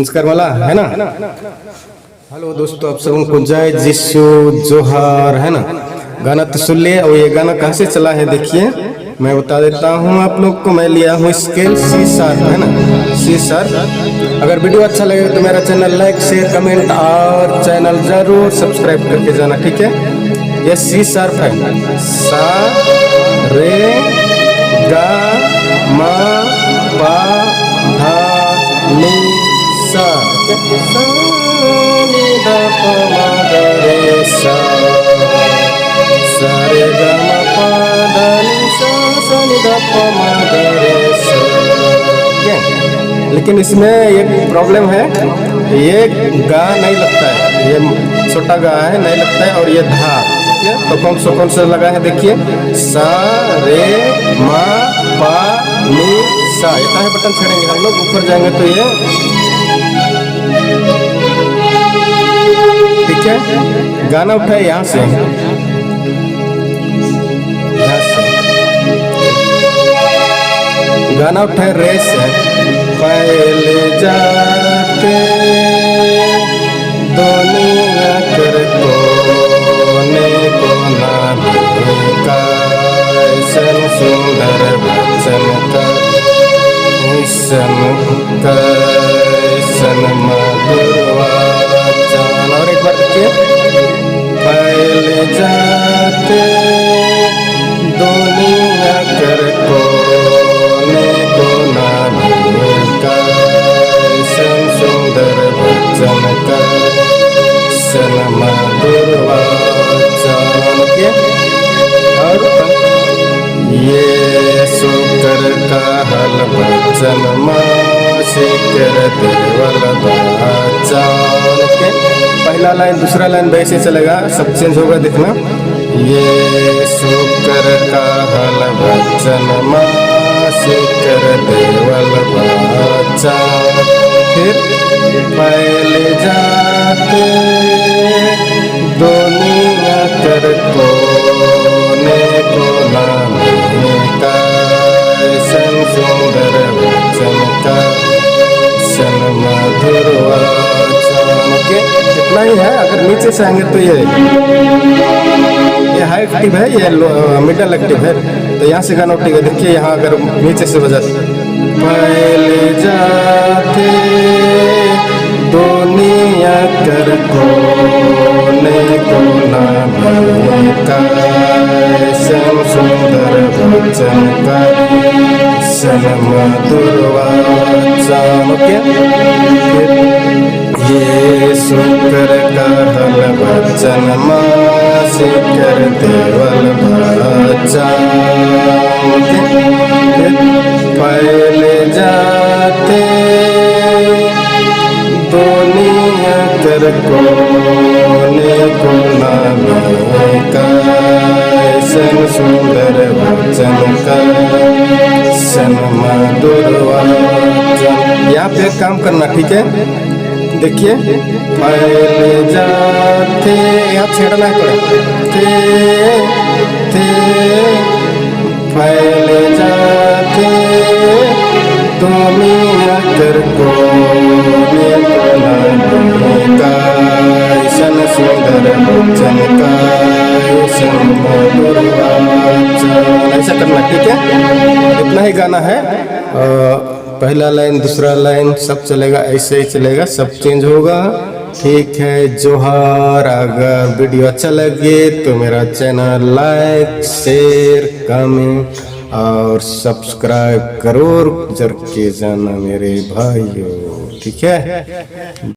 संस्कार वाला है ना। हेलो दोस्तों, आप सबको जय जिसु जोहार, है ना। गाना तो सुन लिए, और ये गाना कहाँ से चला है देखिए, मैं बता देता हूँ आप लोग को। मैं लिया हूँ स्केल सी शार्प, है ना, सी शार्प। अगर वीडियो अच्छा लगे तो मेरा चैनल लाइक शेयर कमेंट और चैनल जरूर सब्सक्राइब करके जाना, ठीक है। ये सी शार्प है, सा रे गा मा पा धा नी सा, सा नी धा पा मा गा रे सा, सा रे गा मा पा धा नी सा, सा नी धा पा मा गा रे सा। लेकिन इसमें एक प्रॉब्लम है, ये गा नहीं लगता है, ये छोटा गा है, नहीं लगता है, और ये धा, तो कौन सा लगा है देखिए, सा रे मा पा नी सा। ये है बटन छेड़ेंगे हम लोग, ऊपर जाएंगे तो ये, ठीक है। गाना उठाए यहाँ से, गाना उठाए रे से। पहले जाके दुनिया कर कोने कोना का, ऐसन सुंदर वचन का, ऐसन का ऐसन मधुर वचन। और एक बार देखिए, पहले जाके दुनिया कर कोने कोना का, ऐसन सुंदर वचन का, ऐसन मधुर वचन के। और ये शुक्र का हल वचन मासी कर देवल वचन के। पहला लाइन दूसरा लाइन वैसे चलेगा, सब चेंज होगा देखना। ये शुक्र का हल वचन मासी कर देवल वचन। फिर पहले जाते दुनिया कर कोने कोना का, ऐसन सुंदर वचन का, ऐसन मधुर वचन के। इतना ही है। अगर नीचे से आएंगे तो ये हाई एक्टिव है, ये मिडल एक्टिव है, तो यहाँ से गाना उठेगा। देखिए यहाँ अगर नीचे से बजा, पहले जाते दुनिया कर कोने कोना का, ऐसन सुंदर वचन का, ऐसन मधुर वचन के। ये शुक्र का हल वचन मासी कर देवल वचन के। पहले जाते दुनिया कर कोने कोना का, ऐसन सुंदर वचन का, ऐसन मधुर वचन। यहाँ पे काम करना, ठीक है। देखिए पहले जाते, यहाँ छेड़ना है थे, पहले जाते दुनिया कर कोने कोना का, ऐसन सुंदर वचन का, ऐसन मधुर वचन। ऐसा करना, ठीक है। इतना ही गाना है। पहला लाइन दूसरा लाइन सब चलेगा, ऐसे ही चलेगा, सब चेंज होगा, ठीक है। जोहार। अगर वीडियो अच्छा लगे तो मेरा चैनल लाइक शेयर कमेंट और सब्सक्राइब जरूर करके जाना मेरे भाइयों, ठीक है।